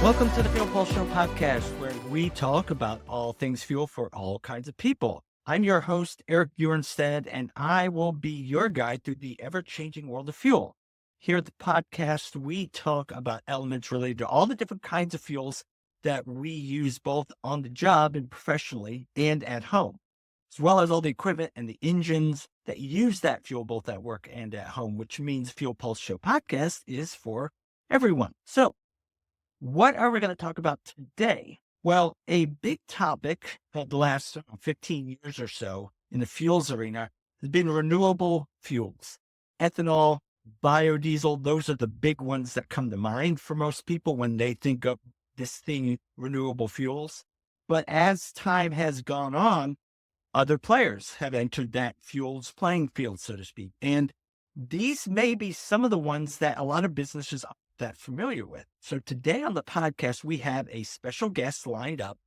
Welcome to the Fuel Pulse Show podcast, where we talk about all things fuel for all kinds of people. I'm your host, Erik Bjornstad, and I will be your guide through the ever-changing world of fuel. Here at the podcast, we talk about elements related to all the different kinds of fuels that we use both on the job and professionally and at home, as well as all the equipment and the engines that use that fuel both at work and at home, which means Fuel Pulse Show podcast is for everyone. So, what are we going to talk about today? Well, a big topic of the last 15 years or so in the fuels arena has been renewable fuels. Ethanol, biodiesel, those are the big ones that come to mind for most people when they think of this thing, renewable fuels. But as time has gone on, other players have entered that fuels playing field, so to speak. And these may be some of the ones that a lot of businesses aren't that familiar with. So today on the podcast, we have a special guest lined up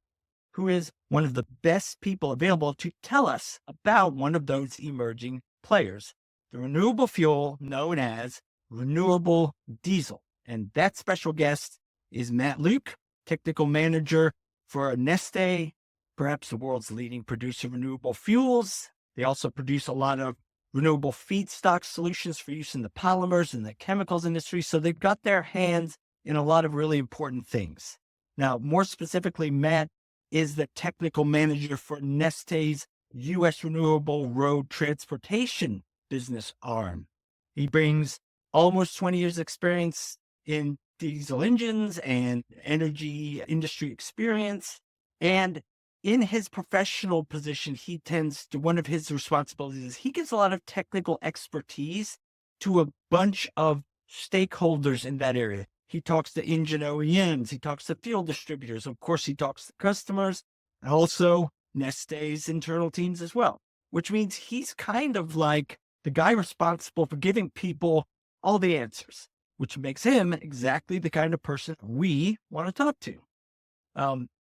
who is one of the best people available to tell us about one of those emerging players, the renewable fuel known as renewable diesel. And that special guest is Matt Leucke, technical manager for Neste, perhaps the world's leading producer of renewable fuels. They also produce a lot of renewable feedstock solutions for use in the polymers and the chemicals industry. So they've got their hands in a lot of really important things. Now, more specifically, Matt is the technical manager for Neste's U.S. renewable road transportation business arm. He brings almost 20 years experience in diesel engines and energy industry experience. And in his professional position, he tends to, one of his responsibilities is he gives a lot of technical expertise to a bunch of stakeholders in that area. He talks to engine OEMs, he talks to fuel distributors, of course, he talks to customers, and also Neste's internal teams as well, which means he's kind of like the guy responsible for giving people all the answers, which makes him exactly the kind of person we want to talk to.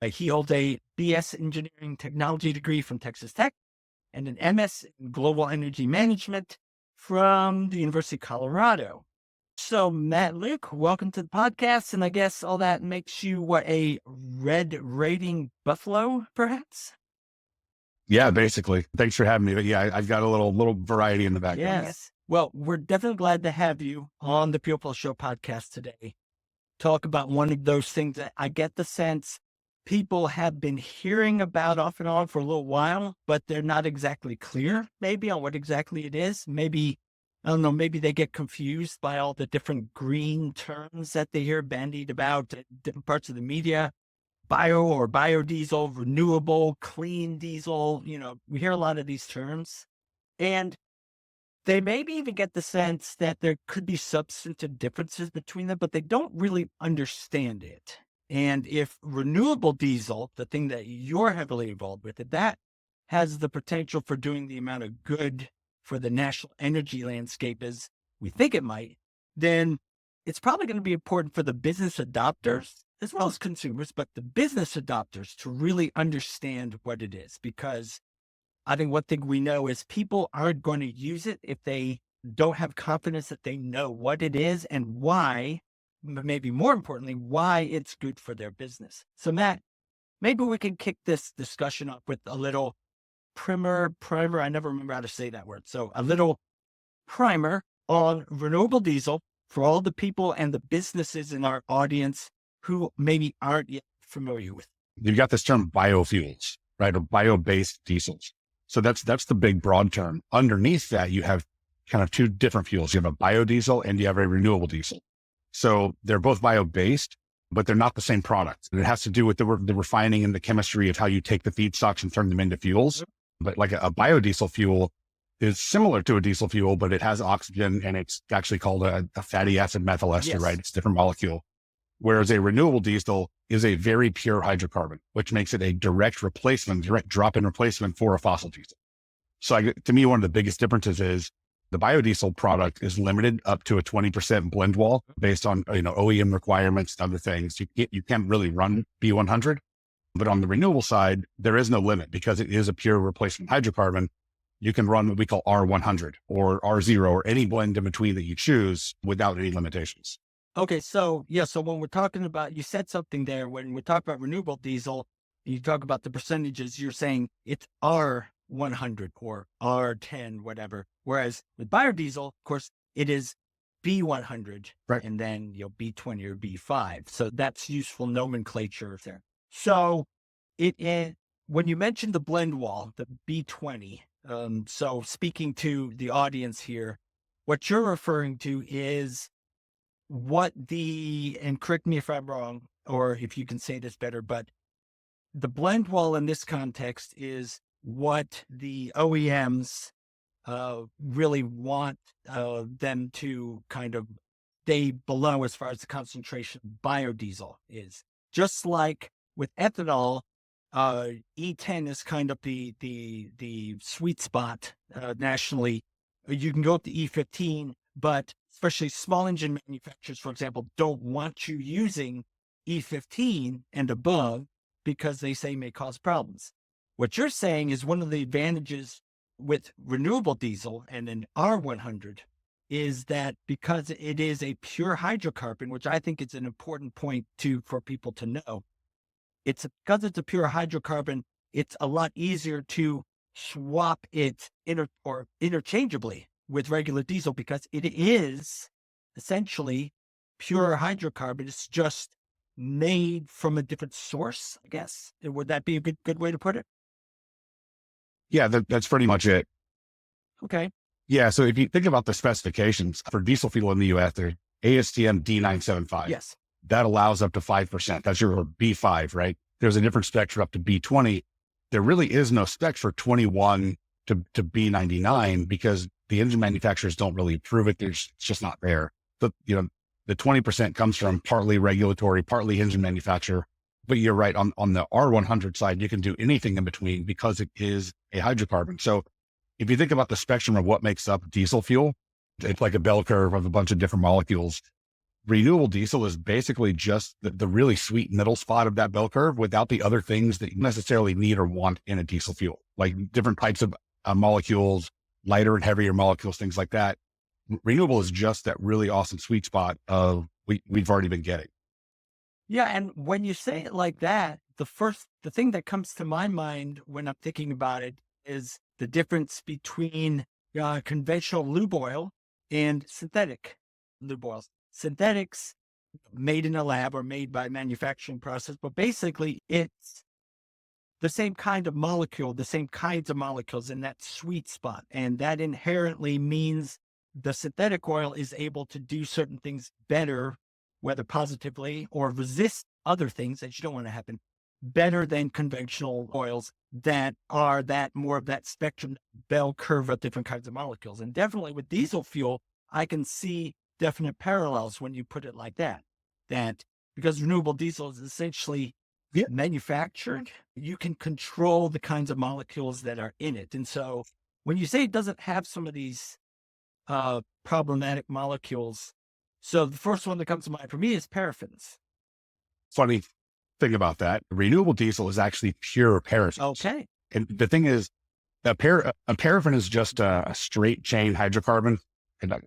He holds a BS Engineering Technology degree from Texas Tech and an MS in Global Energy Management from the University of Colorado. So, Matt Leucke, welcome to the podcast. And I guess all that makes you, a red rating buffalo, perhaps? Yeah, basically. Thanks for having me. But yeah, I've got a little variety in the background. Yes. Well, we're definitely glad to have you on the Fuel Pulse Show podcast today. Talk about one of those things that I get the sense people have been hearing about off and on for a little while, but they're not exactly clear maybe on what exactly it is. Maybe, I don't know, maybe they get confused by all the different green terms that they hear bandied about at different parts of the media. Bio or biodiesel, renewable, clean diesel. We hear a lot of these terms. And they maybe even get the sense that there could be substantive differences between them, but they don't really understand it. And if renewable diesel, the thing that you're heavily involved with, if that has the potential for doing the amount of good for the national energy landscape as we think it might, then it's probably going to be important for the business adopters as well as consumers, but the business adopters to really understand what it is. Because I think one thing we know is people aren't going to use it if they don't have confidence that they know what it is and why, but maybe more importantly, why it's good for their business. So Matt, maybe we can kick this discussion up with a little primer, I never remember how to say that word. So a little primer on renewable diesel for all the people and the businesses in our audience who maybe aren't yet familiar with. You've got this term biofuels, right? Or bio-based diesels. So that's the big broad term. Underneath that, you have kind of two different fuels. You have a biodiesel and you have a renewable diesel. So they're both bio-based, but they're not the same product. And it has to do with the refining and the chemistry of how you take the feedstocks and turn them into fuels. But like a biodiesel fuel is similar to a diesel fuel, but it has oxygen and it's actually called a fatty acid methyl ester, Yes. right? It's a different molecule. Whereas a renewable diesel is a very pure hydrocarbon, which makes it a direct drop-in replacement for a fossil diesel. So to me, one of the biggest differences is the biodiesel product is limited up to a 20% blend wall based on OEM requirements and other things. You can't really run B100, but on the renewable side, there is no limit because it is a pure replacement hydrocarbon. You can run what we call R100 or R0 or any blend in between that you choose without any limitations. Okay, so yeah, so when we're talking about, you said something there, when we talk about renewable diesel, you talk about the percentages, you're saying it's R100 or R10, whatever. Whereas with biodiesel, of course, it is B100 Right. and then B20 or B5. So that's useful nomenclature there. So it when you mentioned the blend wall, the B20, so speaking to the audience here, what you're referring to is and correct me if I'm wrong, or if you can say this better, but the blend wall in this context is what the OEMs really want them to kind of stay below as far as the concentration of biodiesel is. Just like with ethanol, E10 is kind of the sweet spot nationally. You can go up to E15, but especially small engine manufacturers, for example, don't want you using E15 and above because they say may cause problems. What you're saying is one of the advantages with renewable diesel and an R100 is that because it is a pure hydrocarbon, which I think is an important point for people to know, because it's a pure hydrocarbon, it's a lot easier to swap it interchangeably with regular diesel because it is essentially pure hydrocarbon. It's just made from a different source, I guess. Would that be a good way to put it? Yeah, that's pretty much it. Okay. Yeah. So if you think about the specifications for diesel fuel in the US, there's ASTM D975. Yes. That allows up to 5%. That's your B5, right? There's a different spec for up to B20. There really is no spec for 21 to B99 because the engine manufacturers don't really approve it. It's just not there. The 20% comes from partly regulatory, partly engine manufacturer. But you're right, on the R100 side, you can do anything in between because it is a hydrocarbon. So if you think about the spectrum of what makes up diesel fuel, it's like a bell curve of a bunch of different molecules. Renewable diesel is basically just the really sweet middle spot of that bell curve without the other things that you necessarily need or want in a diesel fuel, like different types of molecules, lighter and heavier molecules, things like that. Renewable is just that really awesome sweet spot of we've already been getting. Yeah, and when you say it like that, the thing that comes to my mind when I'm thinking about it is the difference between conventional lube oil and synthetic lube oils. Synthetics made in a lab or made by manufacturing process, but basically it's the same kind of molecule, the same kinds of molecules in that sweet spot. And that inherently means the synthetic oil is able to do certain things better, whether positively or resist other things that you don't want to happen, better than conventional oils that are that more of that spectrum bell curve of different kinds of molecules. And definitely with diesel fuel, I can see definite parallels when you put it like that. That because renewable diesel is essentially Yeah. manufactured, you can control the kinds of molecules that are in it. And so when you say it doesn't have some of these problematic molecules, so the first one that comes to mind for me is paraffins. Funny thing about that, renewable diesel is actually pure paraffin. Okay. And the thing is, a paraffin is just a straight chain hydrocarbon. And I'll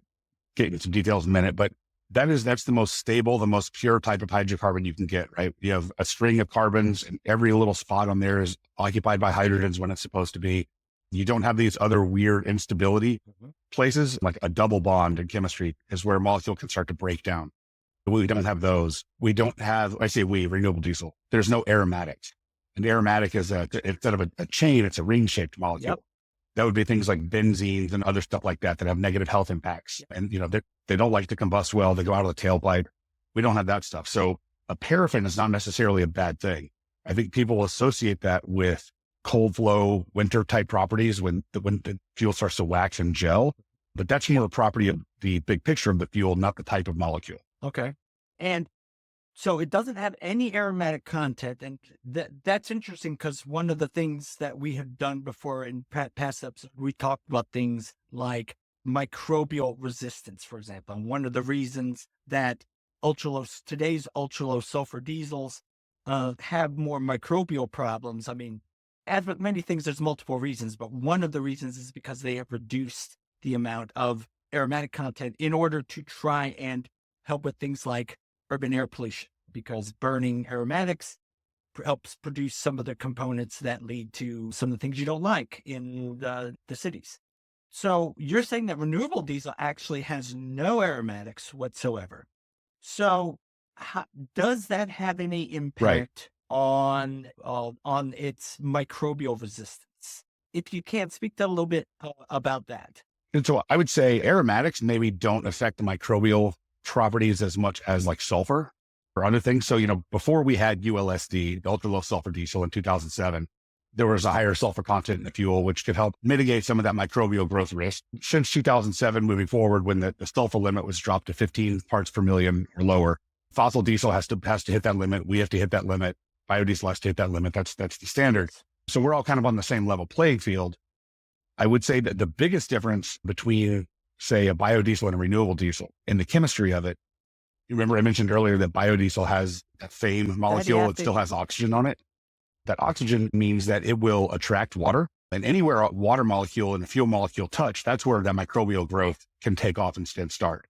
get into some details in a minute, but that's the most stable, the most pure type of hydrocarbon you can get, right? You have a string of carbons and every little spot on there is occupied by hydrogens when it's supposed to be. You don't have these other weird instability places, like a double bond in chemistry is where a molecule can start to break down. We don't have those. We don't have, renewable diesel. There's no aromatics. And aromatic is instead of a chain, it's a ring shaped molecule. Yep. That would be things like benzenes and other stuff like that have negative health impacts. And, they don't like to combust well. They go out of the tailpipe. We don't have that stuff. So a paraffin is not necessarily a bad thing. I think people associate that with cold flow, winter type properties when the fuel starts to wax and gel. But that's more the property of the big picture of the fuel, not the type of molecule. Okay. And so it doesn't have any aromatic content. And that's interesting because one of the things that we have done before in past episodes, we talked about things like microbial resistance, for example. And one of the reasons that today's ultra low sulfur diesels have more microbial problems. I mean, as with many things, there's multiple reasons, but one of the reasons is because they have reduced the amount of aromatic content in order to try and help with things like urban air pollution because burning aromatics helps produce some of the components that lead to some of the things you don't like in the cities. So you're saying that renewable diesel actually has no aromatics whatsoever. So how, does that have any Right. impact on its microbial resistance? If you can speak to a little bit about that. And so I would say aromatics maybe don't affect the microbial properties as much as like sulfur or other things. So, before we had ULSD, the ultra low sulfur diesel in 2007, there was a higher sulfur content in the fuel, which could help mitigate some of that microbial growth risk. Since 2007, moving forward, when the sulfur limit was dropped to 15 parts per million or lower, fossil diesel has to hit that limit. We have to hit that limit. Biodiesel has to hit that limit. That's the standard. So we're all kind of on the same level playing field. I would say that the biggest difference between, say, a biodiesel and a renewable diesel in the chemistry of it, you remember I mentioned earlier that biodiesel has that FAME molecule. It still has oxygen on it. That oxygen means that it will attract water. And anywhere a water molecule and a fuel molecule touch, that's where that microbial growth can take off and start.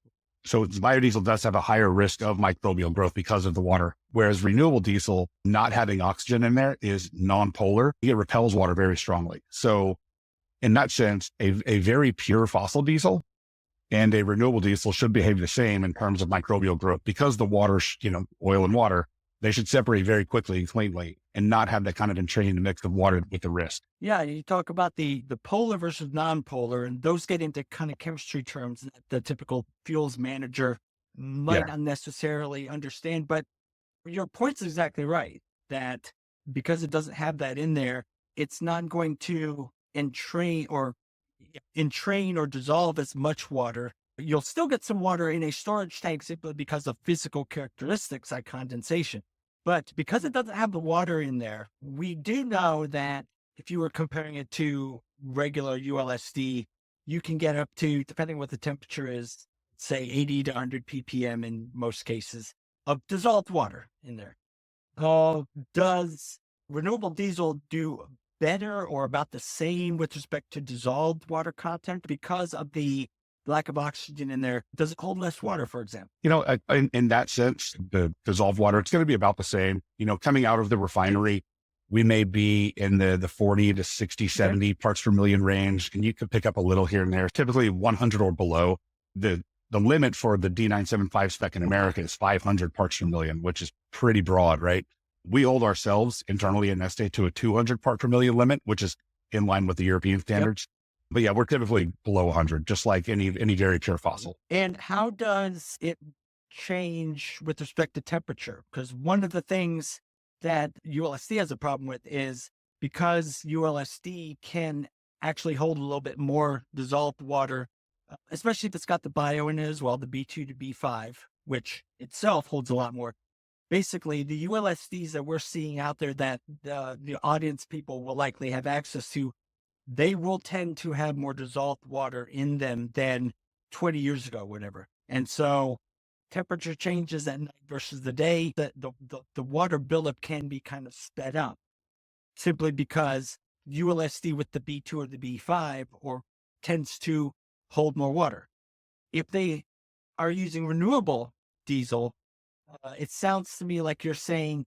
So biodiesel does have a higher risk of microbial growth because of the water. Whereas renewable diesel, not having oxygen in there, is non-polar. It repels water very strongly. So in that sense, a very pure fossil diesel and a renewable diesel should behave the same in terms of microbial growth because the water, oil and water, they should separate very quickly and cleanly and not have that kind of entrained mix of water with the risk. Yeah, you talk about the polar versus non-polar, and those get into kind of chemistry terms that the typical fuels manager might not necessarily understand. But your point's exactly right, that because it doesn't have that in there, it's not going to entrain or dissolve as much water. You'll still get some water in a storage tank simply because of physical characteristics like condensation. But because it doesn't have the water in there, we do know that if you were comparing it to regular ULSD, you can get up to, depending what the temperature is, say 80 to 100 ppm in most cases of dissolved water in there. Does renewable diesel do better or about the same with respect to dissolved water content because of the lack of oxygen in there? Does it hold less water, for example? In that sense, the dissolved water, it's going to be about the same. Coming out of the refinery, we may be in the 40 to 60, 70 parts per million range, and you could pick up a little here and there, typically 100 or below. The limit for the D975 spec in America is 500 parts per million, which is pretty broad, right? We hold ourselves internally at Neste to a 200 part per million limit, which is in line with the European standards. But yeah, we're typically below 100, just like any very pure fossil. And how does it change with respect to temperature? Because one of the things that ULSD has a problem with is because ULSD can actually hold a little bit more dissolved water, especially if it's got the bio in it as well, the B2 to B5, which itself holds a lot more. Basically, the ULSDs that we're seeing out there that the audience people will likely have access to, they will tend to have more dissolved water in them than 20 years ago, whatever. And so temperature changes at night versus the day, the water buildup can be kind of sped up simply because ULSD with the B2 or the B5 tends to hold more water. If they are using renewable diesel, it sounds to me like you're saying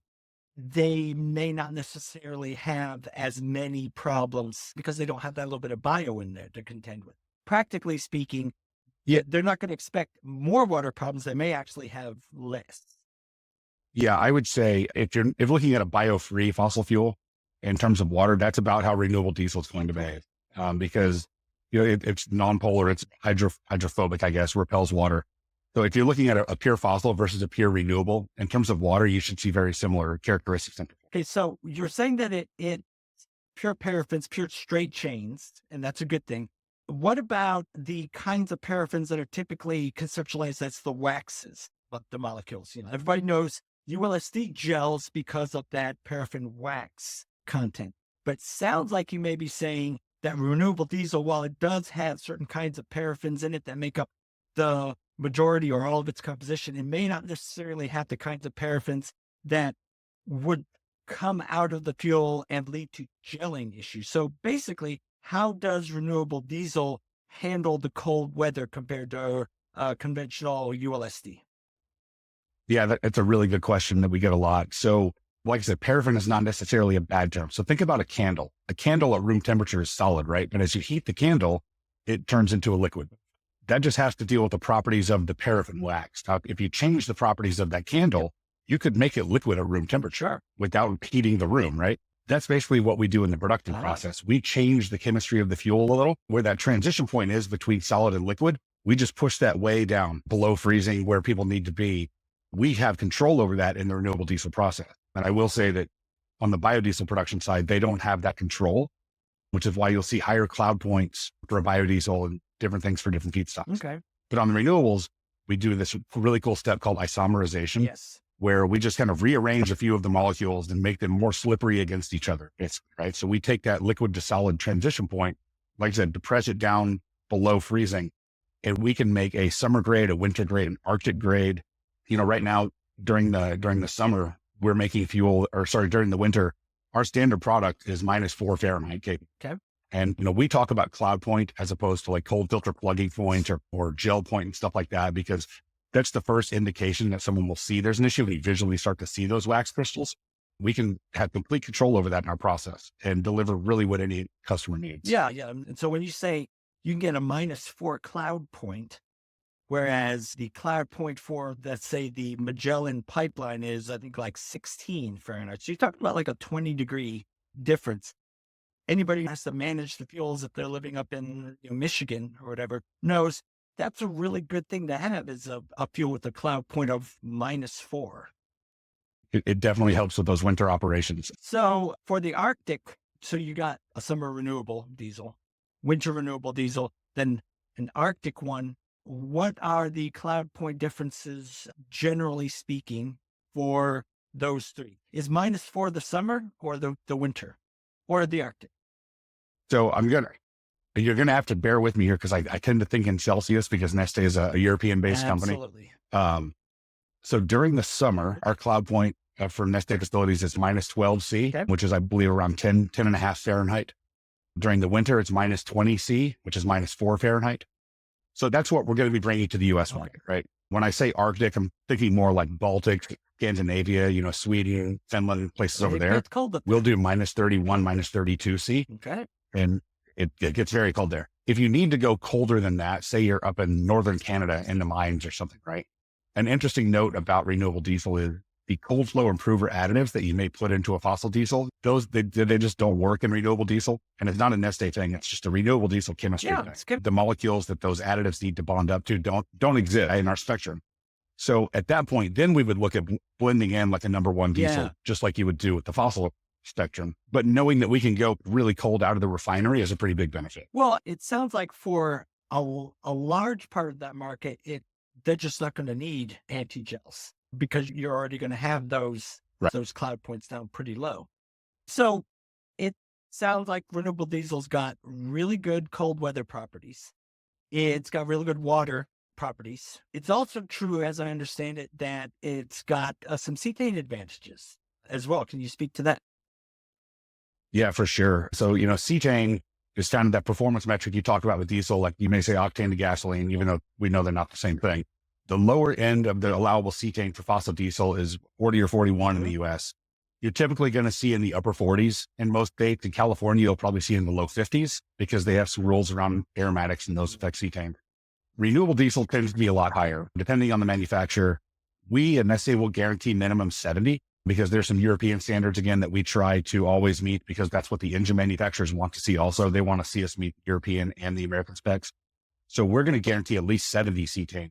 they may not necessarily have as many problems because they don't have that little bit of bio in there to contend with. Practically speaking, they're not going to expect more water problems. They may actually have less. Yeah, I would say if looking at a bio-free fossil fuel in terms of water, that's about how renewable diesel is going to behave because it's non-polar, it's hydrophobic, I guess, repels water. So if you're looking at a pure fossil versus a pure renewable, in terms of water, you should see very similar characteristics. Okay, so you're saying that it pure paraffins, pure straight chains, and that's a good thing. What about the kinds of paraffins that are typically conceptualized as the waxes of the molecules? Everybody knows ULSD gels because of that paraffin wax content. But sounds like you may be saying that renewable diesel, while it does have certain kinds of paraffins in it that make up the majority or all of its composition, it may not necessarily have the kinds of paraffins that would come out of the fuel and lead to gelling issues. So basically, how does renewable diesel handle the cold weather compared to conventional ULSD? Yeah, it's a really good question that we get a lot. So, like I said, paraffin is not necessarily a bad term. So think about a candle. A candle at room temperature is solid, right? But as you heat the candle, it turns into a liquid. That just has to deal with the properties of the paraffin wax. Now, if you change the properties of that candle, you could make it liquid at room temperature without heating the room, right? That's basically what we do in the production process. We change the chemistry of the fuel a little. Where that transition point is between solid and liquid, we just push that way down below freezing where people need to be. We have control over that in the renewable diesel process. And I will say that on the biodiesel production side, they don't have that control, which is why you'll see higher cloud points for a biodiesel and different things for different feedstocks. Okay. But on the renewables, we do this really cool step called isomerization, Yes. where we just kind of rearrange a few of the molecules and make them more slippery against each other, basically, right? So we take that liquid to solid transition point, like I said, depress it down below freezing, and we can make a summer grade, a winter grade, an Arctic grade. Right now during the summer, we're making during the winter, our standard product is -4 Fahrenheit. Okay. And, we talk about cloud point as opposed to like cold filter plugging point or gel point and stuff like that, because that's the first indication that someone will see there's an issue. When you visually start to see those wax crystals, we can have complete control over that in our process and deliver really what any customer needs. Yeah. Yeah. And so when you say you can get a -4 cloud point, whereas the cloud point for, let's say, the Magellan pipeline is, I think, like 16 Fahrenheit. So you're talking about like a 20-degree difference. Anybody who has to manage the fuels if they're living up in Michigan or whatever knows that's a really good thing to have, is a fuel with a cloud point of -4. It definitely helps with those winter operations. So for the Arctic, so you got a summer renewable diesel, winter renewable diesel, then an Arctic one. What are the cloud point differences, generally speaking, for those three? Is -4 the summer or the winter or the Arctic? So you're going to have to bear with me here because I tend to think in Celsius because Neste is a European-based company. Absolutely. So during the summer, our cloud point for Neste facilities is -12 C, which is, I believe, around 10 and a half Fahrenheit. During the winter, it's -20 C, which is -4 Fahrenheit. So that's what we're going to be bringing to the U.S. market, right? When I say Arctic, I'm thinking more like Baltic, Scandinavia, Sweden, Finland, places over there. It's cold. We'll do -31, -32 C. Okay. And it gets very cold there. If you need to go colder than that, say you're up in northern Canada in the mines or something, right? An interesting note about renewable diesel is the cold flow improver additives that you may put into a fossil diesel, they just don't work in renewable diesel. And it's not a Neste thing. It's just a renewable diesel chemistry thing. The molecules that those additives need to bond up to don't exist in our spectrum. So at that point, then we would look at blending in like a number one diesel, just like you would do with the fossil spectrum. But knowing that we can go really cold out of the refinery is a pretty big benefit. Well, it sounds like for a large part of that market, they're just not going to need anti-gels because you're already going to have those cloud points down pretty low. So it sounds like renewable diesel's got really good cold weather properties. It's got really good water properties. It's also true, as I understand it, that it's got some cetane advantages as well. Can you speak to that? Yeah, for sure. So, cetane is kind of that performance metric you talked about with diesel. Like you may say octane to gasoline, even though we know they're not the same thing. The lower end of the allowable cetane for fossil diesel is 40 or 41 in the US. You're typically going to see in the upper 40s in most states. In California, you'll probably see in the low 50s because they have some rules around aromatics and those affect cetane. Renewable diesel tends to be a lot higher. Depending on the manufacturer, we at Neste will guarantee minimum 70 because there's some European standards, again, that we try to always meet because that's what the engine manufacturers want to see also. They want to see us meet European and the American specs. So we're going to guarantee at least 70 cetane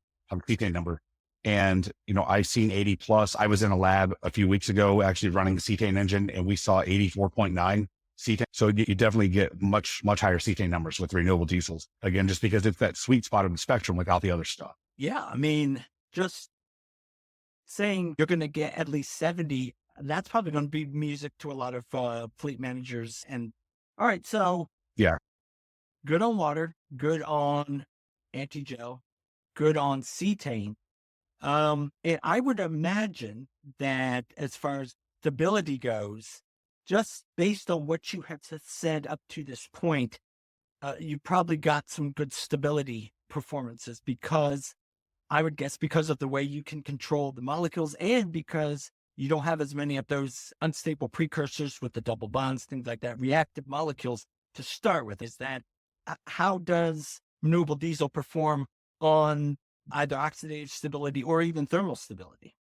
number. And, I've seen 80 plus. I was in a lab a few weeks ago, actually running the cetane engine, and we saw 84.9 cetane. So you definitely get much, much higher cetane numbers with renewable diesels. Again, just because it's that sweet spot of the spectrum without the other stuff. Yeah. I mean, just saying you're going to get at least 70, that's probably going to be music to a lot of fleet managers. And all right, so yeah, good on water, good on anti-gel, good on cetane. And I would imagine that as far as stability goes, just based on what you have said up to this point, you probably got some good stability performances because I would guess because of the way you can control the molecules and because you don't have as many of those unstable precursors with the double bonds, things like that, reactive molecules to start with. Is that how does renewable diesel perform on either oxidative stability or even thermal stability?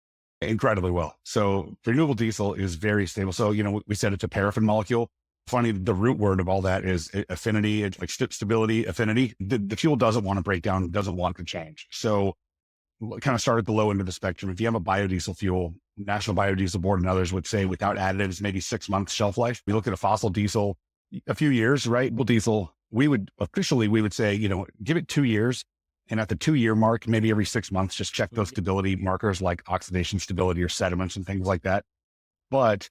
Incredibly well. So renewable diesel is very stable. So, we said it's a paraffin molecule. Funny, the root word of all that is affinity, it's like stability, affinity. The fuel doesn't want to break down, doesn't want to change. So kind of start at the low end of the spectrum. If you have a biodiesel fuel, National Biodiesel Board and others would say without additives, maybe 6 months shelf life. We look at a fossil diesel, a few years, right? Well, diesel, we would say, give it 2 years. And at the 2-year mark, maybe every 6 months, just check those stability markers like oxidation stability or sediments and things like that. But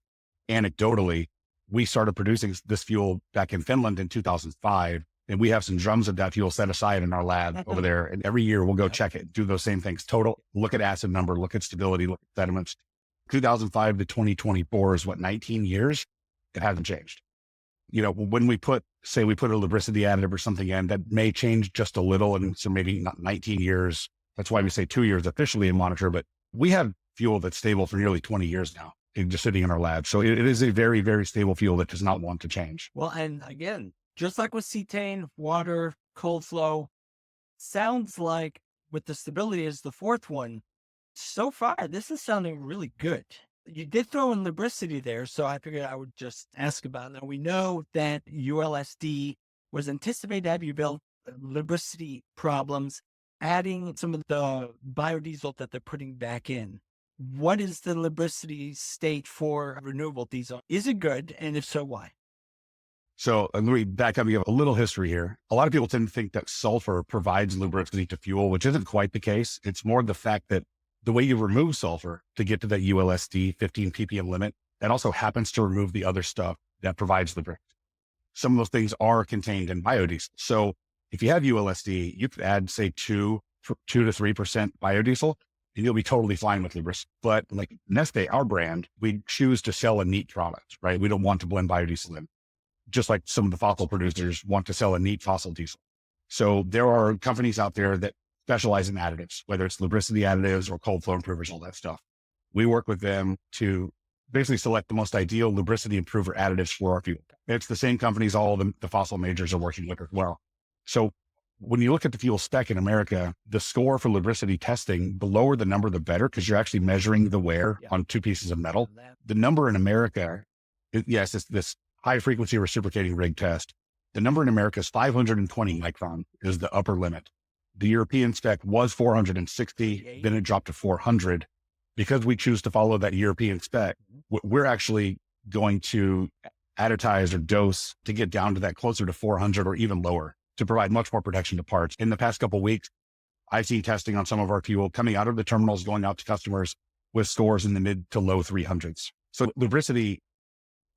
anecdotally, we started producing this fuel back in Finland in 2005. And we have some drums of that fuel set aside in our lab over there. And every year we'll go check it, do those same things. Total, look at acid number, look at stability, look at sediments. 2005 to 2024 is 19 years. It hasn't changed. When we put a lubricity additive or something in, that may change just a little. And so maybe not 19 years. That's why we say 2 years officially in monitor, but we have fuel that's stable for nearly 20 years now, just sitting in our lab. So it is a very, very stable fuel that does not want to change. Well, and again, just like with cetane, water, cold flow, sounds like with the stability as the fourth one, so far, this is sounding really good. You did throw in lubricity there, so I figured I would just ask about it. Now, we know that ULSD was anticipated to have you build lubricity problems, adding some of the biodiesel that they're putting back in. What is the lubricity state for renewable diesel? Is it good? And if so, why? So let me back up. You have a little history here. A lot of people tend to think that sulfur provides lubricity to fuel, which isn't quite the case. It's more the fact that the way you remove sulfur to get to that ULSD 15 ppm limit, that also happens to remove the other stuff that provides lubricity. Some of those things are contained in biodiesel. So if you have ULSD, you could add, say, 2 to 3% biodiesel, and you'll be totally fine with lubricity. But like Neste, our brand, we choose to sell a neat product, right? We don't want to blend biodiesel in, just like some of the fossil producers want to sell a neat fossil diesel. So there are companies out there that specialize in additives, whether it's lubricity additives or cold flow improvers, all that stuff. We work with them to basically select the most ideal lubricity improver additives for our fuel. It's the same companies all the fossil majors are working with as well. So when you look at the fuel spec in America, the score for lubricity testing, the lower the number, the better, because you're actually measuring the wear on 2 pieces of metal. The number in America, it's this high frequency reciprocating rig test. The number in America is 520 micron is the upper limit. The European spec was 460, then it dropped to 400. Because we choose to follow that European spec, we're actually going to additize or dose to get down to that closer to 400 or even lower to provide much more protection to parts. In the past couple of weeks, I've seen testing on some of our fuel coming out of the terminals, going out to customers with scores in the mid to low 300s. So lubricity,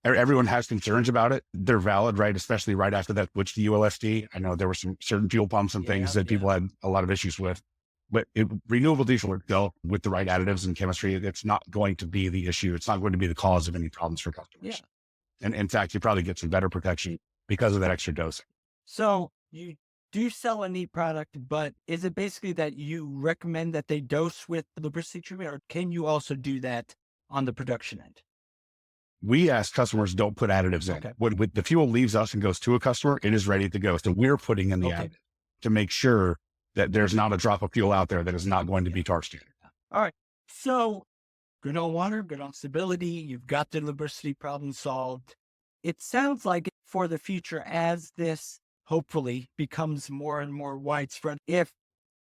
everyone has concerns about it. They're valid, right? Especially right after that switch to ULSD. I know there were some certain fuel pumps and things that people had a lot of issues with. But renewable diesel would go with the right additives and chemistry. It's not going to be the issue. It's not going to be the cause of any problems for customers. Yeah. And in fact, you probably get some better protection because of that extra dosing. So you do sell a neat product, but is it basically that you recommend that they dose with lubricity treatment, or can you also do that on the production end? We ask customers don't put additives in. When the fuel leaves us and goes to a customer, it is ready to go. So we're putting in the additive to make sure that there's not a drop of fuel out there that is not going to be tar standard. All right. So good on water, good on stability. You've got the lubricity problem solved. It sounds like for the future, as this hopefully becomes more and more widespread, if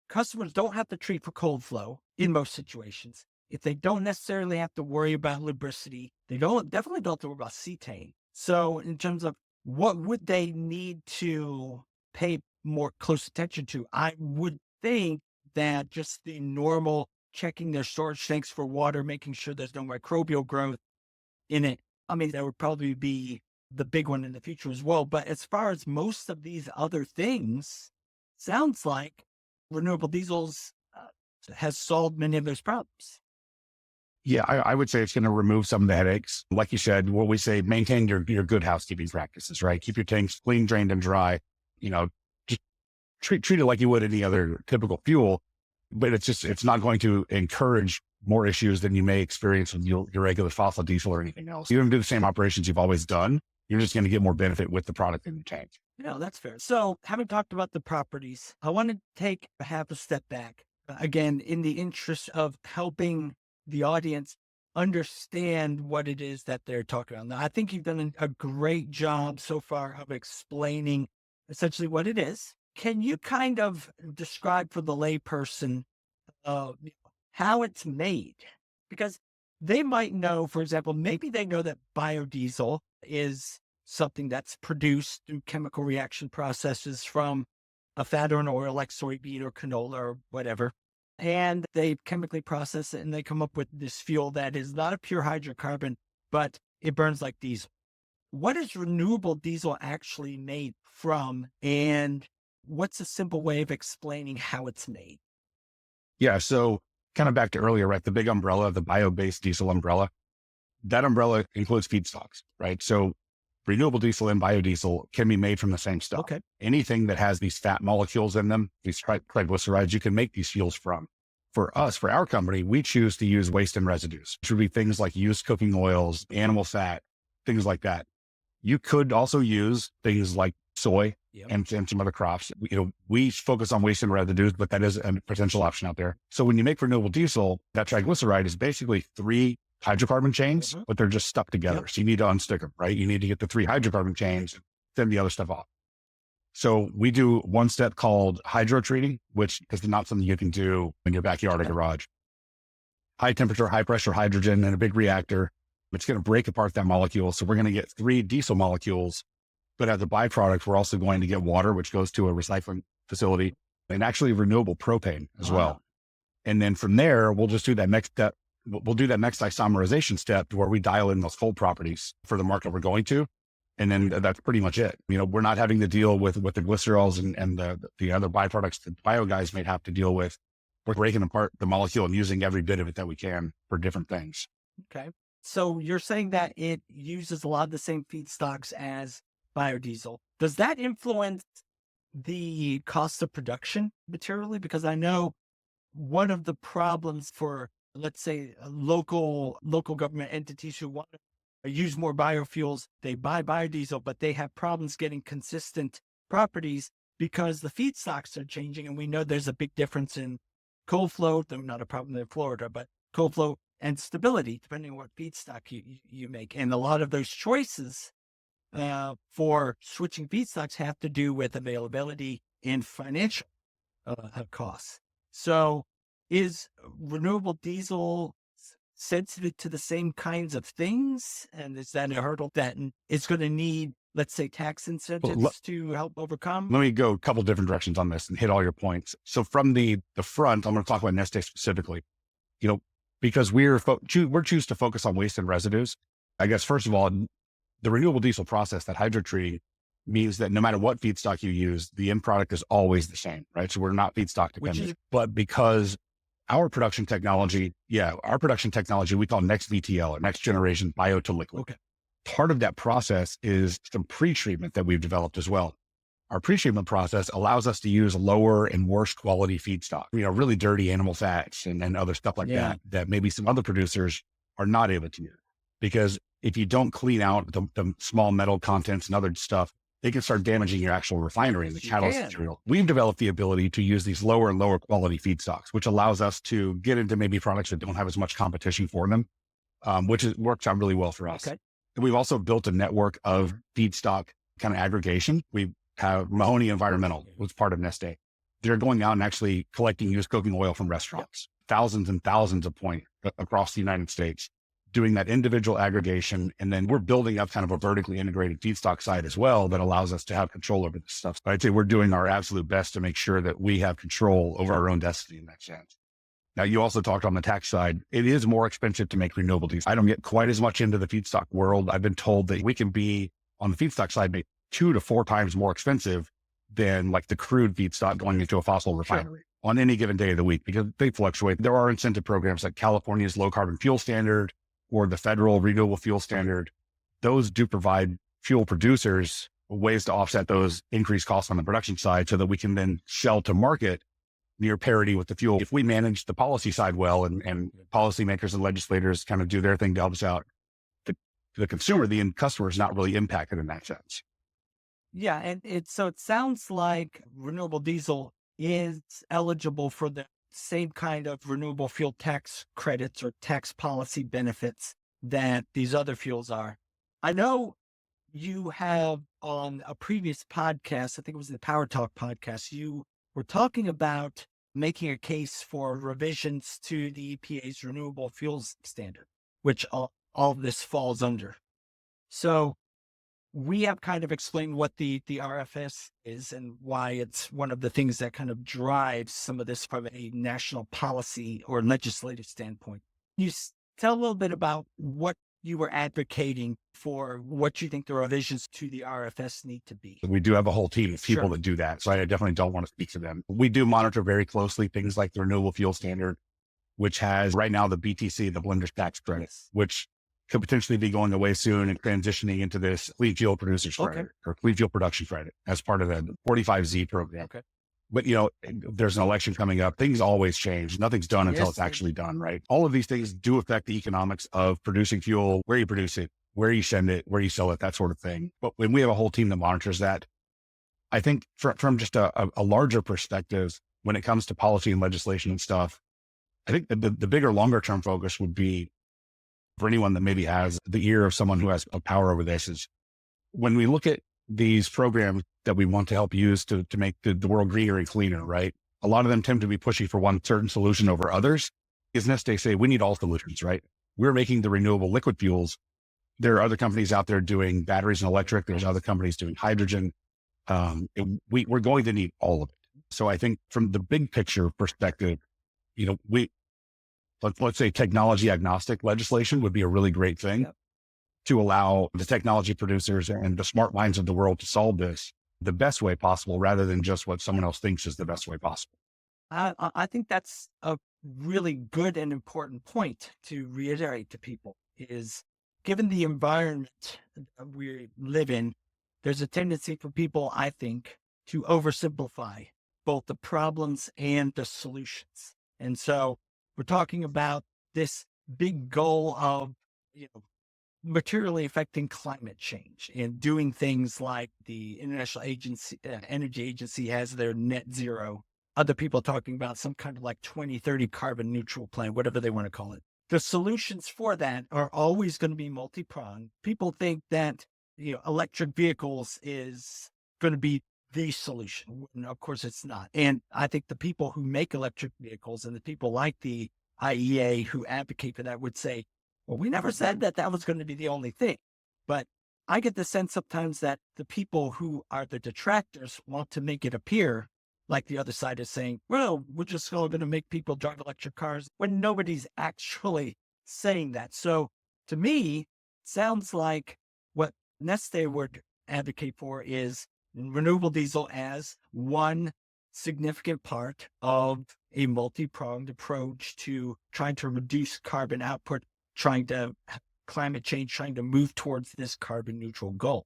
customers don't have to treat for cold flow in most situations, if they don't necessarily have to worry about lubricity, they definitely don't have to worry about cetane. So in terms of what would they need to pay more close attention to, I would think that just the normal checking their storage tanks for water, making sure there's no microbial growth in it. I mean, that would probably be the big one in the future as well. But as far as most of these other things, sounds like renewable diesels has solved many of those problems. Yeah, I would say it's going to remove some of the headaches. Like you said, what we say, maintain your good housekeeping practices, right? Keep your tanks clean, drained, and dry. Just treat it like you would any other typical fuel. but it's not going to encourage more issues than you may experience with your regular fossil diesel or anything else. You don't do the same operations you've always done. You're just going to get more benefit with the product in the tank. No, that's fair. So having talked about the properties, I want to take a half a step back again, in the interest of helping the audience understand what it is that they're talking about. Now, I think you've done a great job so far of explaining essentially what it is. Can you kind of describe for the layperson how it's made? Because they might know, for example, maybe they know that biodiesel is something that's produced through chemical reaction processes from a fat or an oil like soybean or canola or whatever. And they chemically process it and they come up with this fuel that is not a pure hydrocarbon, but it burns like diesel. What is renewable diesel actually made from? And what's a simple way of explaining how it's made? Yeah. So kind of back to earlier, right? The big umbrella, the bio-based diesel umbrella, that umbrella includes feedstocks, right? So renewable diesel and biodiesel can be made from the same stuff. Okay. Anything that has these fat molecules in them, these triglycerides, you can make these fuels from. For us, for our company, we choose to use waste and residues, which would be things like used cooking oils, animal fat, things like that. You could also use things like soy and some other crops. We focus on waste and residues, but that is a potential option out there. So when you make renewable diesel, that triglyceride is basically 3 hydrocarbon chains, but they're just stuck together. So you need to unstick them, right? You need to get the 3 hydrocarbon chains, then the other stuff off. So we do one step called hydro treating, which is not something you can do in your backyard or garage. High temperature, high pressure hydrogen in a big reactor. It's going to break apart that molecule. So we're going to get 3 diesel molecules, but as a byproduct, we're also going to get water, which goes to a recycling facility, and actually renewable propane as well. And then from there, we'll just do that next step. We'll do that next isomerization step where we dial in those full properties for the market we're going to. And then that's pretty much it. We're not having to deal with the glycerols and the other byproducts that bio guys may have to deal with. We're breaking apart the molecule and using every bit of it that we can for different things. Okay. So you're saying that it uses a lot of the same feedstocks as biodiesel. Does that influence the cost of production materially? Because I know one of the problems for, let's say, local government entities who want to use more biofuels, they buy biodiesel, but they have problems getting consistent properties because the feedstocks are changing. And we know there's a big difference in cold flow. They're not a problem in Florida, but cold flow and stability, depending on what feedstock you make. And a lot of those choices for switching feedstocks have to do with availability and financial costs. So is renewable diesel sensitive to the same kinds of things? And is that a hurdle that it's going to need, let's say, tax incentives to help overcome? Let me go a couple different directions on this and hit all your points. So from the front, I'm going to talk about Neste specifically, because we choose to focus on waste and residues. I guess, first of all, the renewable diesel process, that hydro treating, means that no matter what feedstock you use, the end product is always the same, right? So we're not feedstock dependent. But because our production technology, we call Next VTL, or next generation bio to liquid. Okay. Part of that process is some pre-treatment that we've developed as well. Our pre-treatment process allows us to use lower and worse quality feedstock, really dirty animal fats and other stuff like that maybe some other producers are not able to use. Because if you don't clean out the small metal contents and other stuff, they can start damaging your actual refinery and the catalyst material. We've developed the ability to use these lower and lower quality feedstocks, which allows us to get into maybe products that don't have as much competition for them, which works out really well for us. Okay. And we've also built a network of feedstock kind of aggregation. We have Mahoney Environmental, was part of Neste. They're going out and actually collecting used cooking oil from restaurants, thousands and thousands of points across the United States, doing that individual aggregation. And then we're building up kind of a vertically integrated feedstock side as well that allows us to have control over this stuff. So I'd say we're doing our absolute best to make sure that we have control over our own destiny in that sense. Now, you also talked on the tax side. It is more expensive to make renewable diesel. I don't get quite as much into the feedstock world. I've been told that we can be on the feedstock side, maybe 2 to 4 times more expensive than like the crude feedstock going into a fossil refinery on any given day of the week, because they fluctuate. There are incentive programs like California's low carbon fuel standard or the federal renewable fuel standard. Those do provide fuel producers ways to offset those increased costs on the production side so that we can then sell to market near parity with the fuel. If we manage the policy side well and policymakers and legislators kind of do their thing to help us out, the consumer, the end customer is not really impacted in that sense. Yeah, and it sounds like renewable diesel is eligible for the same kind of renewable fuel tax credits or tax policy benefits that these other fuels are. I know you have on a previous podcast, I think it was the Power Talk podcast, you were talking about making a case for revisions to the EPA's renewable fuels standard, which all of this falls under. So we have kind of explained what the RFS is and why it's one of the things that kind of drives some of this from a national policy or legislative standpoint. You tell a little bit about what you were advocating for, what you think the revisions to the RFS need to be. We do have a whole team of people Sure. that do that. So I definitely don't want to speak to them. We do monitor very closely things like the renewable fuel standard, which has right now the BTC, the blender's tax credit, Yes. which could potentially be going away soon and transitioning into this clean fuel producers Okay. credit or clean fuel production credit as part of the 45Z program. Okay. But, there's an election coming up. Things always change. Nothing's done until Yes, it's actually done, right? All of these things do affect the economics of producing fuel, where you produce it, where you send it, where you sell it, that sort of thing. But when we have a whole team that monitors that, I think from just a larger perspective, when it comes to policy and legislation and stuff, I think the bigger, longer term focus would be for anyone that maybe has the ear of someone who has a power over this is when we look at these programs that we want to help use to make the world greener and cleaner, right? A lot of them tend to be pushing for one certain solution over others. As Neste say, we need all solutions, right? We're making the renewable liquid fuels. There are other companies out there doing batteries and electric. There's other companies doing hydrogen. We're going to need all of it. So I think from the big picture perspective, let's say technology agnostic legislation would be a really great thing to allow the technology producers and the smart minds of the world to solve this the best way possible, rather than just what someone else thinks is the best way possible. I think that's a really good and important point to reiterate to people is given the environment we live in, there's a tendency for people, I think, to oversimplify both the problems and the solutions. And so we're talking about this big goal of, materially affecting climate change and doing things like the International Energy Agency has their net zero. Other people talking about some kind of like 2030 carbon neutral plan, whatever they want to call it. The solutions for that are always going to be multi-pronged. People think that, electric vehicles is going to be the solution. And of course it's not. And I think the people who make electric vehicles and the people like the IEA who advocate for that would say, well, we never said that was going to be the only thing. But I get the sense sometimes that the people who are the detractors want to make it appear like the other side is saying, well, we're just going to make people drive electric cars when nobody's actually saying that. So to me, it sounds like what Neste would advocate for is renewable diesel as one significant part of a multi-pronged approach to trying to reduce carbon output, trying to climate change, trying to move towards this carbon neutral goal.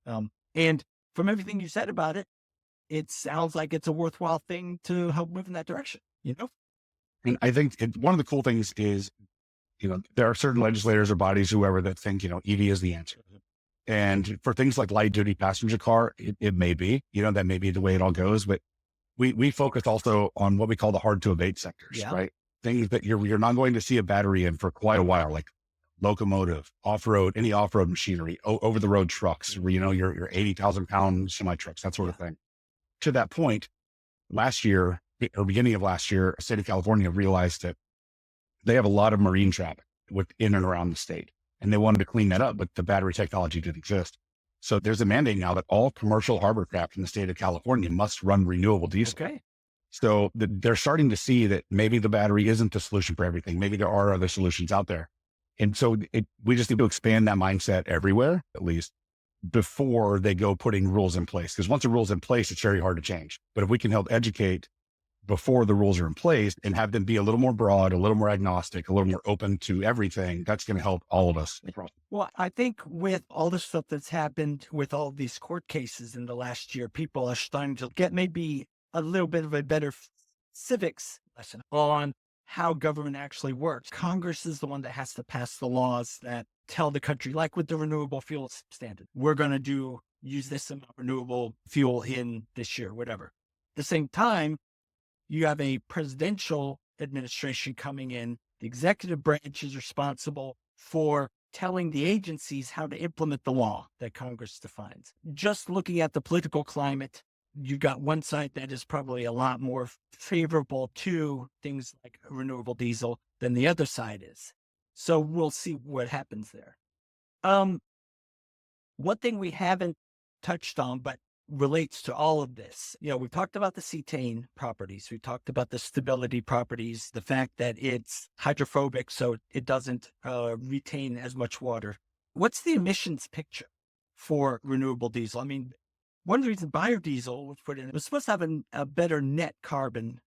And from everything you said about it, it sounds like it's a worthwhile thing to help move in that direction, And I think one of the cool things is, there are certain legislators or bodies, whoever, that think, EV is the answer. And for things like light duty passenger car, it may be, that may be the way it all goes. But we focus also on what we call the hard to abate sectors, right? Things that you're not going to see a battery in for quite a while, like locomotive, off-road, any off-road machinery, over the road trucks, your 80,000 pound semi trucks, that sort of thing. To that point, last year or beginning of last year, the state of California realized that they have a lot of marine traffic in and around the state, and they wanted to clean that up, but the battery technology didn't exist. So there's a mandate now that all commercial harbor craft in the state of California must run renewable diesel. Okay. So they're starting to see that maybe the battery isn't the solution for everything. Maybe there are other solutions out there. And so we just need to expand that mindset everywhere, at least, before they go putting rules in place. Because once a rule's in place, it's very hard to change. But if we can help educate before the rules are in place and have them be a little more broad, a little more agnostic, a little more open to everything, that's going to help all of us. Well, I think with all the stuff that's happened with all these court cases in the last year, people are starting to get maybe a little bit of a better civics lesson on how government actually works. Congress is the one that has to pass the laws that tell the country, like with the renewable fuel standard, we're going to use this amount of renewable fuel in this year, whatever. At the same time, you have a presidential administration coming in. The executive branch is responsible for telling the agencies how to implement the law that Congress defines. Just looking at the political climate, you've got one side that is probably a lot more favorable to things like renewable diesel than the other side is. So we'll see what happens there. One thing we haven't touched on, but relates to all of this, we've talked about the cetane properties. We talked about the stability properties, the fact that it's hydrophobic, so it doesn't retain as much water. What's the emissions picture for renewable diesel? I mean, one reason biodiesel was put in, it was supposed to have a better net carbon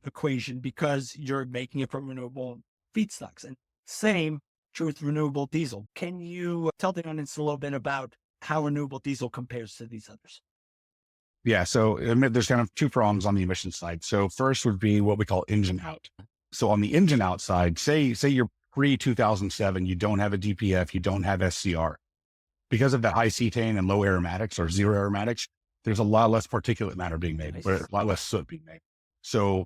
equation because you're making it from renewable feedstocks. And same true with renewable diesel. Can you tell the audience a little bit about how renewable diesel compares to these others? Yeah. So there's kind of two prongs on the emission side. So first would be what we call engine out. So on the engine out side, say you're pre-2007, you don't have a DPF, you don't have SCR. Because of the high cetane and low aromatics or zero aromatics, there's a lot less particulate matter being made, Nice. or a lot less soot being made. So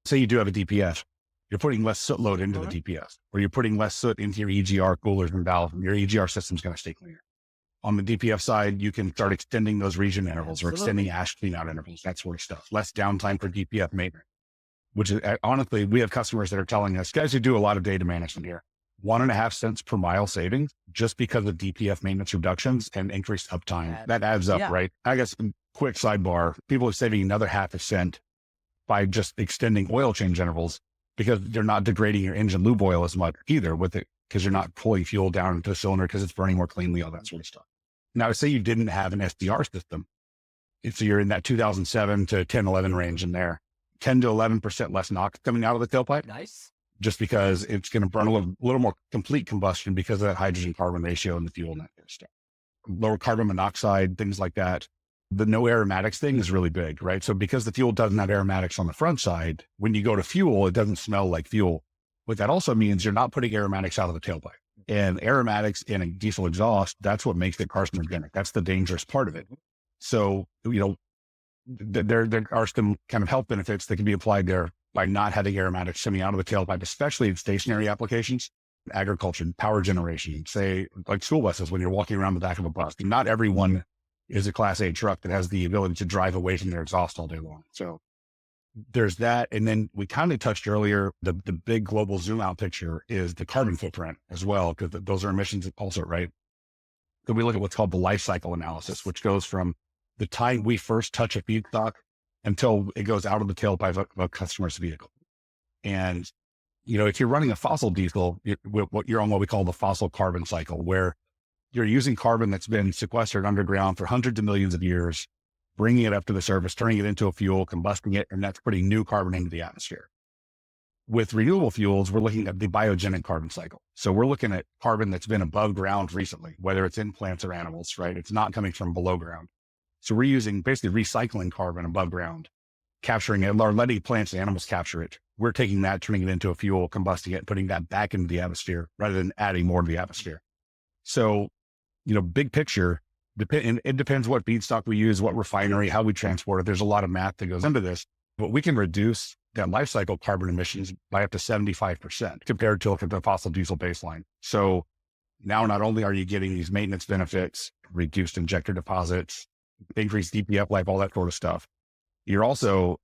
say you do have a DPF, you're putting less soot load into the DPF, or you're putting less soot into your EGR coolers and valves, and your EGR system's going to stay cleaner. On the DPF side, you can start extending those region intervals or extending ash clean out intervals, that sort of stuff. Less downtime for DPF maintenance, which is honestly, we have customers that are telling us, guys who do a lot of data management here, 1.5 cents per mile savings just because of DPF maintenance reductions and increased uptime. That adds up, right? I guess quick sidebar, people are saving another 0.5 cent by just extending oil change intervals because you're not degrading your engine lube oil as much either with it, because you're not pulling fuel down into the cylinder because it's burning more cleanly, all that sort of stuff. Now, say you didn't have an SDR system. So you're in that 2007 to 10, 11 range in there, 10 to 11% less NOx coming out of the tailpipe. Nice. Just because it's going to burn a little more complete combustion because of that hydrogen carbon ratio in the fuel and that kind of stuff. Lower carbon monoxide, things like that. The no aromatics thing is really big, right? So because the fuel doesn't have aromatics on the front side, when you go to fuel, it doesn't smell like fuel. What that also means, you're not putting aromatics out of the tailpipe. And aromatics in a diesel exhaust, that's what makes it carcinogenic. That's the dangerous part of it. So, there are some kind of health benefits that can be applied there by not having aromatics coming out of the tailpipe, especially in stationary applications, agriculture, power generation, say like school buses, when you're walking around the back of a bus. Not everyone is a Class A truck that has the ability to drive away from their exhaust all day long. So there's that. And then we kind of touched earlier, the big global zoom out picture is the carbon footprint as well, because those are emissions also, right? So we look at what's called the life cycle analysis, which goes from the time we first touch a feedstock until it goes out of the tailpipe of a customer's vehicle. And, if you're running a fossil diesel, you're on what we call the fossil carbon cycle, where you're using carbon that's been sequestered underground for hundreds of millions of years, bringing it up to the surface, turning it into a fuel, combusting it, and that's putting new carbon into the atmosphere. With renewable fuels, we're looking at the biogenic carbon cycle. So we're looking at carbon that's been above ground recently, whether it's in plants or animals, right? It's not coming from below ground. So we're using basically recycling carbon above ground, capturing it, or letting plants and animals capture it. We're taking that, turning it into a fuel, combusting it, putting that back into the atmosphere rather than adding more to the atmosphere. So, big picture, it depends what feedstock we use, what refinery, how we transport it. There's a lot of math that goes into this, but we can reduce that life cycle carbon emissions by up to 75% compared to the fossil diesel baseline. So now not only are you getting these maintenance benefits, reduced injector deposits, increased DPF life, all that sort of stuff, you're also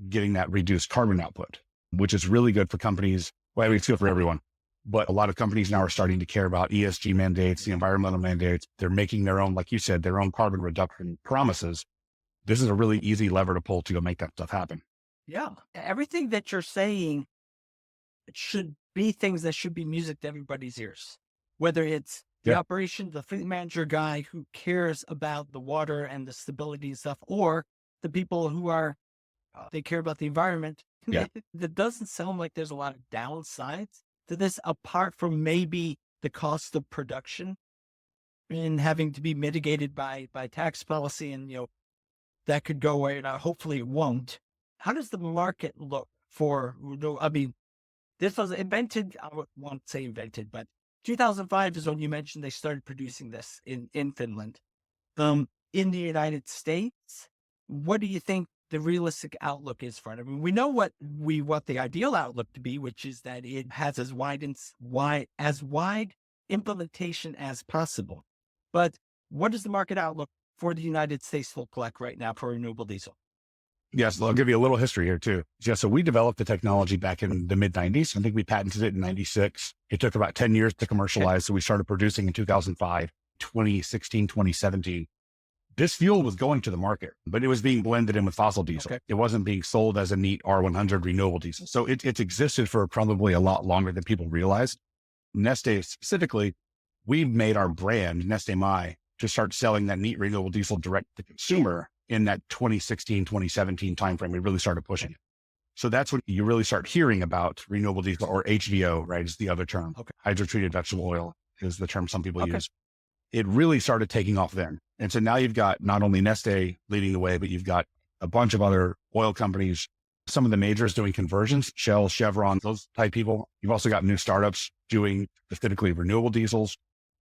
getting that reduced carbon output, which is really good for companies. Well, it's good for everyone, but a lot of companies now are starting to care about ESG mandates, the environmental mandates. They're making their own, like you said, their own carbon reduction promises. This is a really easy lever to pull to go make that stuff happen. Yeah. Everything that you're saying should be things that should be music to everybody's ears, whether it's the operation, the fleet manager guy who cares about the water and the stability and stuff, or the people who are, they care about the environment. Yeah. That doesn't sound like there's a lot of downsides to this, apart from maybe the cost of production and having to be mitigated by tax policy. And, that could go away. Now, hopefully it won't. How does the market look I mean, this was invented, I won't say invented, but 2005 is when you mentioned they started producing this in Finland. In the United States, what do you think the realistic outlook is for it? I mean, we know what we want the ideal outlook to be, which is that it has as wide implementation as possible. But what is the market outlook for the United States look like right now for renewable diesel? Yes, I'll give you a little history here too. Yeah, so we developed the technology back in the mid 90s. I think we patented it in 96. It took about 10 years to commercialize. So we started producing in 2005, 2016, 2017. This fuel was going to the market, but it was being blended in with fossil diesel. Okay. It wasn't being sold as a neat R100 renewable diesel. So it's existed for probably a lot longer than people realize. Neste specifically, we've made our brand, Neste My, to start selling that neat renewable diesel direct to consumer in that 2016, 2017 timeframe. We really started pushing it. So that's when you really start hearing about renewable diesel, or HVO, right, is the other term. Okay. Hydrotreated vegetable oil is the term some people use. It really started taking off then. And so now you've got not only Neste leading the way, but you've got a bunch of other oil companies, some of the majors doing conversions, Shell, Chevron, those type people. You've also got new startups doing specifically renewable diesels.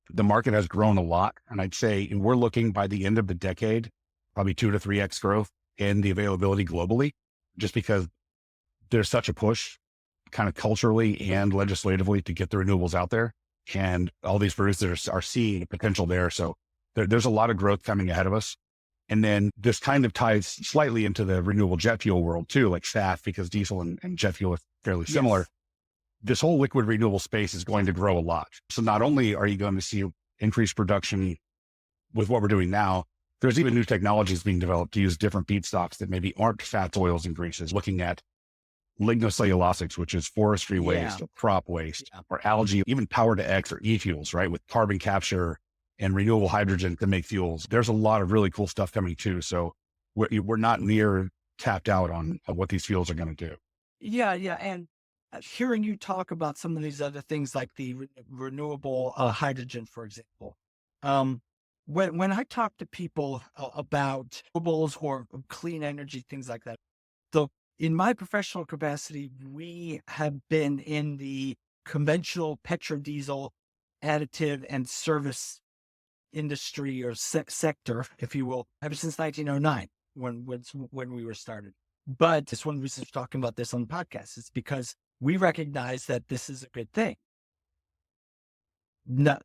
The market has grown a lot. And I'd say we're looking by the end of the decade, probably 2 to 3x growth in the availability globally, just because there's such a push kind of culturally and legislatively to get the renewables out there. And all these producers are seeing potential there. So there's a lot of growth coming ahead of us. And then this kind of ties slightly into the renewable jet fuel world too, like SAF, because diesel and jet fuel is fairly similar. Yes. This whole liquid renewable space is going to grow a lot. So not only are you going to see increased production with what we're doing now, there's even new technologies being developed to use different feedstocks that maybe aren't fats, oils, and greases, looking at lignocellulosics, which is forestry waste or crop waste or algae, even power to X or e-fuels, right? With carbon capture and renewable hydrogen to make fuels. There's a lot of really cool stuff coming too. So we're not near tapped out on what these fuels are going to do. Yeah. And hearing you talk about some of these other things like the renewable hydrogen, for example, when I talk to people about renewables or clean energy, things like that, so in my professional capacity, we have been in the conventional petrodiesel additive and service industry or sector, if you will, ever since 1909, when we were started. But it's one reason we're talking about this on the podcast. It's because we recognize that this is a good thing. Not,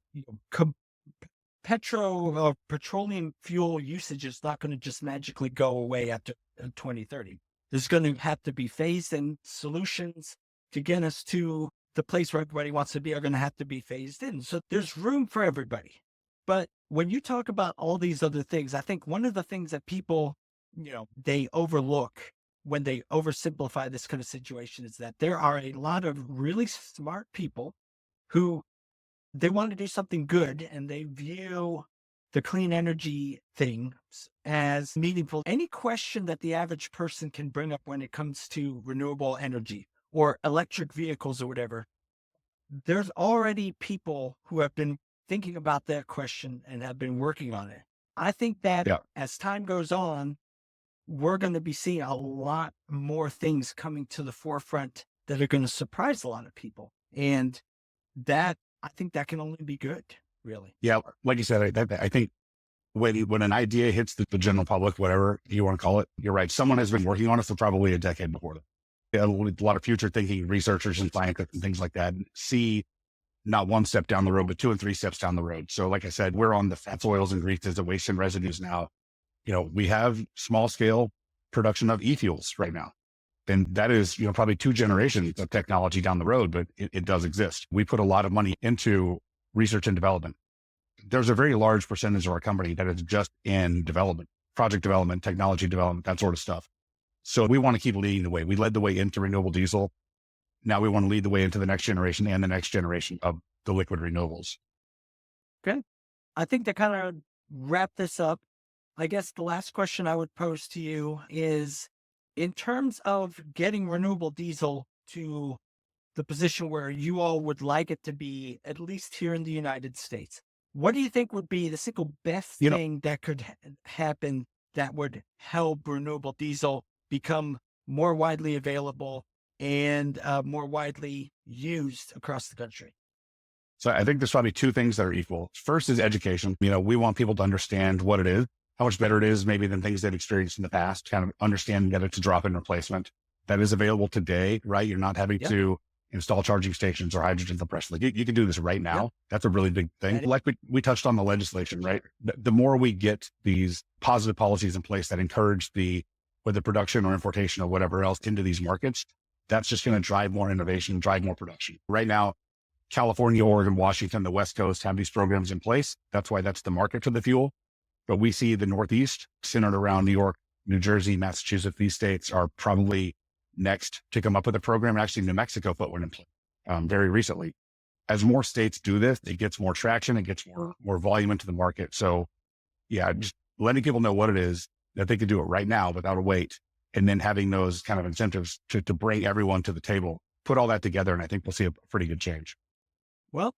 petroleum fuel usage is not going to just magically go away after 2030. There's going to have to be phased in solutions to get us to the place where everybody wants to be, are going to have to be phased in. So there's room for everybody. But when you talk about all these other things, I think one of the things that people, they overlook when they oversimplify this kind of situation is that there are a lot of really smart people who they want to do something good and they view the clean energy thing as meaningful. Any question that the average person can bring up when it comes to renewable energy or electric vehicles or whatever, there's already people who have been thinking about that question and have been working on it. I think that as time goes on, we're going to be seeing a lot more things coming to the forefront that are going to surprise a lot of people. And that, I think that can only be good, really. Yeah. Like you said, I think when an idea hits the general public, whatever you want to call it, you're right. Someone has been working on it for probably a decade before them. A lot of future thinking researchers and scientists and things like that see not one step down the road, but 2 and 3 steps down the road. So like I said, we're on the fats, oils, and greases, the waste and residues now. We have small scale production of e-fuels right now. And that is, probably 2 generations of technology down the road, but it does exist. We put a lot of money into research and development. There's a very large percentage of our company that is just in development, project development, technology development, that sort of stuff. So we want to keep leading the way. We led the way into renewable diesel. Now we want to lead the way into the next generation and the next generation of the liquid renewables. Okay. I think to kind of wrap this up, I guess the last question I would pose to you is, in terms of getting renewable diesel to the position where you all would like it to be, at least here in the United States, what do you think would be the single best thing that could happen that would help renewable diesel become more widely available and more widely used across the country? So I think there's probably two things that are equal. First is education. We want people to understand what it is, how much better it is maybe than things they've experienced in the past, kind of understand that it's a drop-in replacement that is available today, right? You're not having to install charging stations or hydrogen compression. Like you can do this right now. That's a really big thing. Like we touched on the legislation, right? The more we get these positive policies in place that encourage whether production or importation or whatever else into these markets, that's just going to drive more innovation, drive more production. Right now, California, Oregon, Washington, the West Coast have these programs in place. That's why that's the market for the fuel. But we see the Northeast centered around New York, New Jersey, Massachusetts. These states are probably next to come up with a program. Actually, New Mexico put one in place very recently. As more states do this, it gets more traction, it gets more volume into the market. So yeah, just letting people know what it is, that they could do it right now without a wait, and then having those kind of incentives to bring everyone to the table, put all that together, and I think we'll see a pretty good change. Well,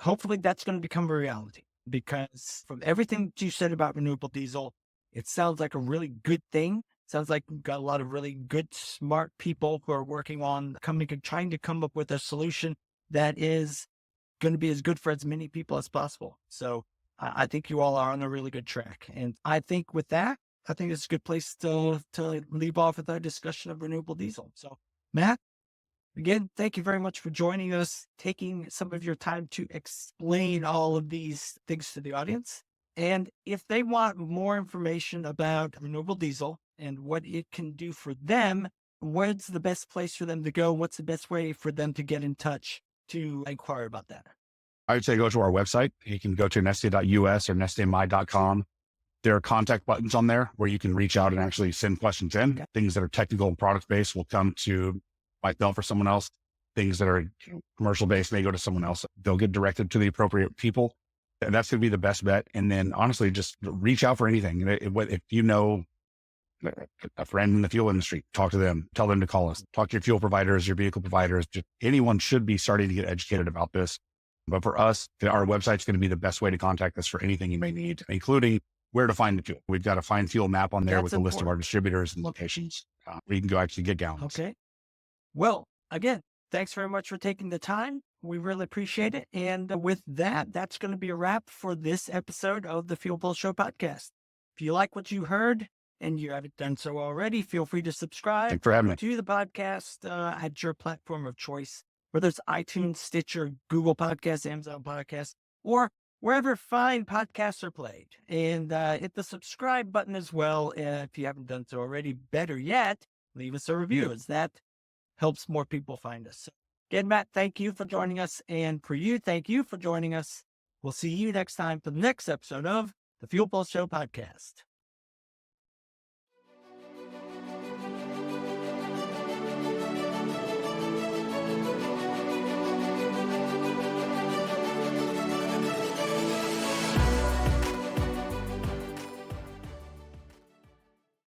hopefully that's going to become a reality, because from everything you said about renewable diesel, it sounds like a really good thing. Sounds like we've got a lot of really good, smart people who are working on trying to come up with a solution that is going to be as good for as many people as possible. So I think you all are on a really good track. And I think with that, I think it's a good place to leave off with our discussion of renewable diesel. So Matt, again, thank you very much for joining us, taking some of your time to explain all of these things to the audience. And if they want more information about renewable diesel and what it can do for them, where's the best place for them to go? What's the best way for them to get in touch to inquire about that? I would say go to our website. You can go to neste.us or nestemi.com. There are contact buttons on there where you can reach out and actually send questions in. Okay. Things that are technical and product-based will come to myself or someone else. Things that are commercial-based may go to someone else. They'll get directed to the appropriate people. And that's going to be the best bet. And then honestly, just reach out for anything. If you know a friend in the fuel industry, talk to them, tell them to call us, talk to your fuel providers, your vehicle providers. Just anyone should be starting to get educated about this. But for us, our website's going to be the best way to contact us for anything you may need, including where to find the fuel. We've got a find fuel map on there with a list of our distributors and locations where you can go actually get gallons. Okay. Well, again, thanks very much for taking the time. We really appreciate it. And with that, that's going to be a wrap for this episode of the Fuel Pulse Show podcast. If you like what you heard and you haven't done so already, feel free to subscribe Thanks for having me. To the podcast at your platform of choice, whether it's iTunes, Stitcher, Google Podcasts, Amazon Podcasts, or wherever fine podcasts are played. And hit the subscribe button as well if you haven't done so already. Better yet, leave us a review, as that helps more people find us. So again, Matt, thank you for joining us. And for you, thank you for joining us. We'll see you next time for the next episode of the Fuel Pulse Show podcast.